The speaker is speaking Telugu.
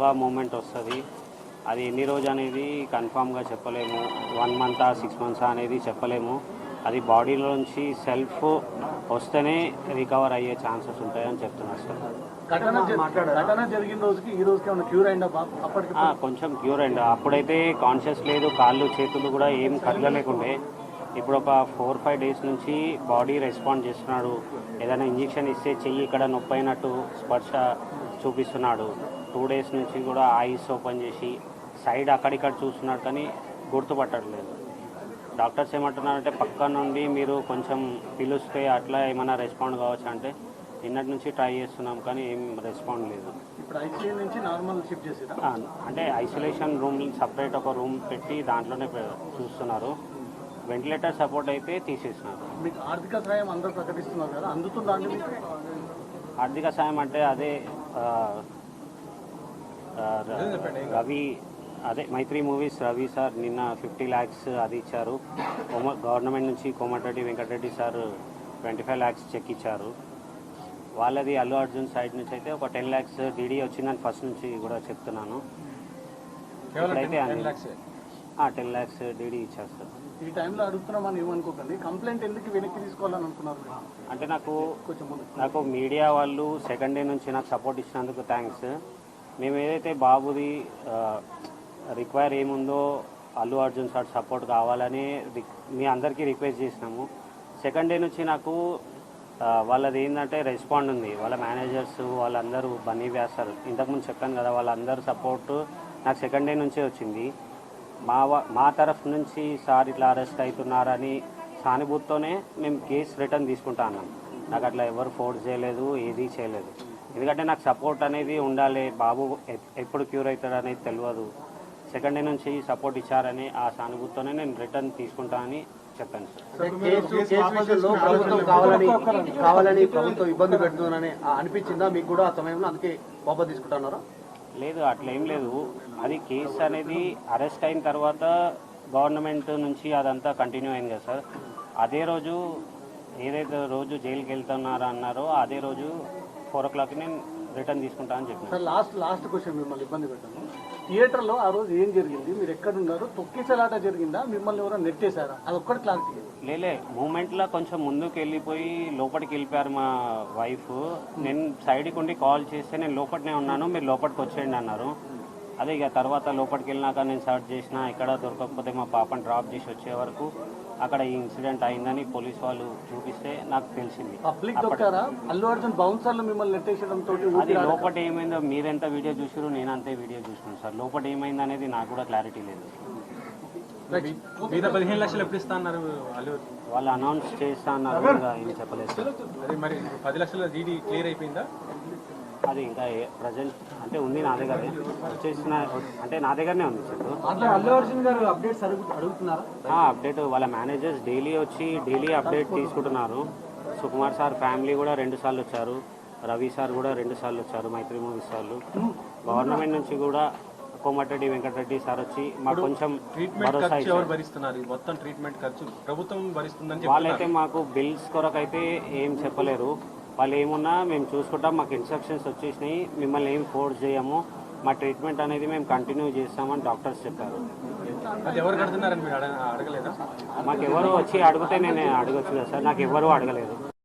ఆహా మూమెంట్ వస్తుంది. అది ఎన్ని రోజు అనేది కన్ఫామ్గా చెప్పలేము. 1 month 6 months అనేది చెప్పలేము. అది బాడీలోంచి సెల్ఫ్ వస్తేనే రికవర్ అయ్యే ఛాన్సెస్ ఉంటాయని చెప్తున్నారు సార్. ఘటన జరిగిన రోజుకి ఈ రోజుకి ఏమైనా క్యూర్ అయిందా అప్పటికి? కొంచెం క్యూర్ అయింది. అప్పుడైతే కాన్షియస్ లేదు, కాళ్ళు చేతులు కూడా ఏం కదలలేకుండే. ఇప్పుడు ఒక 4-5 days నుంచి బాడీ రెస్పాండ్ చేస్తున్నాడు. ఏదైనా ఇంజెక్షన్ ఇస్తే చెయ్యి ఇక్కడ నొప్పి అయినట్టు స్పర్శ చూపిస్తున్నాడు. 2 days నుంచి కూడా ఐస్ ఓపెన్ చేసి సైడ్ అక్కడిక్కడ చూస్తున్నాడు కానీ గుర్తుపట్టట్లేదు. డాక్టర్స్ ఏమంటున్నారంటే పక్క నుండి మీరు కొంచెం పిలుస్తే అట్లా ఏమైనా రెస్పాండ్ కావచ్చు అంటే నిన్నటి నుంచి ట్రై చేస్తున్నాం కానీ ఏం రెస్పాండ్ లేదు. ఇప్పుడు ఐసీయూ నుంచి నార్మల్ షిఫ్ట్ చేసేదా? అంటే ఐసోలేషన్ రూమ్ సపరేట్ ఒక రూమ్ పెట్టి దాంట్లోనే చూస్తున్నారు. వెంటిలేటర్ సపోర్ట్ అయితే తీసేస్తున్నారు. మీకు ఆర్థిక సాయం అందరూ ప్రకటిస్తున్నారు కదా, అందుతుందా అండి? ఆర్థిక సాయం అంటే అదే రవి మైత్రి మూవీస్ రవి సార్ నిన్న 50 lakhs అది ఇచ్చారు. గవర్నమెంట్ నుంచి Komatireddy Venkatreddy sir 25 lakhs cheque ఇచ్చారు. వాళ్ళది అల్లు అర్జున్ సైడ్ నుంచి అయితే ఒక 10 lakhs డీడీ వచ్చిందని ఫస్ట్ నుంచి కూడా చెప్తున్నాను. ఇప్పుడైతే 10 lakhs డీడీ ఇచ్చారు సార్. ఈ టైంలో అడుగుతున్నామని ఏమనుకోకండి, కంప్లైంట్ ఎందుకు వెనక్కి తీసుకోవాలని అనుకున్నారు? అంటే నాకు మీడియా వాళ్ళు సెకండ్ డే నుంచి నాకు సపోర్ట్ ఇచ్చినందుకు థ్యాంక్స్. మేము ఏదైతే బాబుది రిక్వైర్ ఏముందో అల్లు అర్జున్ సార్ సపోర్ట్ కావాలని మీ అందరికీ రిక్వెస్ట్ చేసినాము. సెకండ్ డే నుంచి నాకు వాళ్ళది ఏంటంటే రెస్పాండ్ ఉంది. వాళ్ళ మేనేజర్స్ వాళ్ళందరూ బన్నీ వ్యాసారు ఇంతకుముందు చెప్పాను కదా, వాళ్ళందరూ సపోర్ట్ నాకు సెకండ్ డే నుంచే వచ్చింది. మా తరఫు నుంచి సార్ ఇట్లా అరెస్ట్ అవుతున్నారని సానుభూతితోనే మేము కేసు రిటర్న్ తీసుకుంటా అన్నాం. నాకు అట్లా ఎవరు ఫోర్స్ చేయలేదు, ఏదీ చేయలేదు. ఎందుకంటే నాకు సపోర్ట్ అనేది ఉండాలి. బాబు ఎప్పుడు క్యూర్ అవుతాడు అనేది తెలియదు. సెకండ్ డే నుంచి సపోర్ట్ ఇచ్చారని ఆ సానుభూతితోనే నేను రిటర్న్ తీసుకుంటానని చెప్పాను సార్. కావాలని ప్రభుత్వం ఇబ్బంది పెడుతుందని అనిపించిందా మీకు కూడా ఆ సమయంలో, అందుకే వాపస్ తీసుకుంటున్నారా? లేదు, అట్లా ఏం లేదు. అది కేసు అనేది అరెస్ట్ అయిన తర్వాత గవర్నమెంట్ నుంచి అదంతా కంటిన్యూ అయింది కదా సార్. అదే రోజు ఏదైతే రోజు జైలుకి వెళ్తున్నారో అన్నారో అదే రోజు 4 o'clock నేను రిటర్న్ తీసుకుంటా అని చెప్పాను సార్. లాస్ట్ క్వశ్చన్, మిమ్మల్ని ఇబ్బంది పెట్టాను. థియేటర్లో ఆ రోజు ఏం జరిగింది? మీరు ఎక్కడున్నారు? తొక్కిసలాట జరిగిందా? మిమ్మల్ని ఎవరో నెట్టేశారా? అది ఒక్కటి క్లారిటీ. లేలే, మూమెంట్లో కొంచెం ముందుకు వెళ్ళిపోయి లోపలికి వెళ్ళిపోయారు మా వైఫ్. నేను సైడ్కి ఉండి కాల్ చేస్తే నేను లోపలనే ఉన్నాను, మీరు లోపలికి వచ్చేయండి అన్నారు. అదే ఇక తర్వాత లోపలికి వెళ్ళినాక నేను సర్చ్ చేసిన, ఎక్కడ దొరకకపోతే మా పాపని డ్రాప్ చేసి వచ్చే వరకు అక్కడ ఈ ఇన్సిడెంట్ అయిందని పోలీస్ వాళ్ళు చూపిస్తే నాకు తెలిసింది. పబ్లిక్ దొక్కారా? అల్లు అర్జున్ బౌన్సర్లు మిమ్మల్ని నెట్టేసడంతో అది లోపల ఏమైందో మీరెంత వీడియో చూసారు, నేను అంతే వీడియో చూసాను సార్. లోపల ఏమైంది అనేది నాకు కూడా క్లారిటీ లేదు. 15 లక్షలు ఎప్పుడు ఇస్తా అన్నారు? వాళ్ళు అనౌన్స్ చేస్తా అన్నారు, ఏం చెప్పలేదు సార్. అది మరి 10 లక్షల డీడీ క్లియర్ అయిపోయిందా? అది ఇంకా ప్రజెంట్ అంటే ఉంది నా దగ్గర, వచ్చేసిన అంటే నా దగ్గరనే ఉంది సార్. అల్లు అర్జున్ గారు అప్డేట్స్ అడుగుతున్నారా? అప్డేట్ వాళ్ళ మేనేజర్స్ డైలీ వచ్చి డైలీ అప్డేట్ తీసుకుంటున్నారు. సుకుమార్ సార్ ఫ్యామిలీ కూడా 2 సార్లు వచ్చారు, రవి సార్ కూడా 2 సార్లు వచ్చారు, మైత్రి మూవీస్ వాళ్ళు. గవర్నమెంట్ నుంచి కూడా కోమటిరెడ్డి వెంకటరెడ్డి సార్ వచ్చి మాకు కొంచెం భరోసా భరిస్తున్నారు. మొత్తం ట్రీట్మెంట్ ఖర్చు ప్రభుత్వం భరిస్తుందని వాళ్ళైతే మాకు బిల్స్ కొరకైతే ఏం చెప్పలేరు. వాళ్ళు ఏమున్నా మేము చూసుకుంటాం, మాకు ఇన్స్ట్రక్షన్స్ వచ్చేసినాయి, మిమ్మల్ని ఏం ఫోర్స్ చేయము, మా ట్రీట్మెంట్ అనేది మేము కంటిన్యూ చేస్తామని డాక్టర్స్ చెప్పారు. ఎవరు కడుతున్నారని మీరు అడగలేదా? మాకు ఎవరు వచ్చి అడిగితే నేను అడగచ్చు కదా సార్, నాకు ఎవరు అడగలేదు.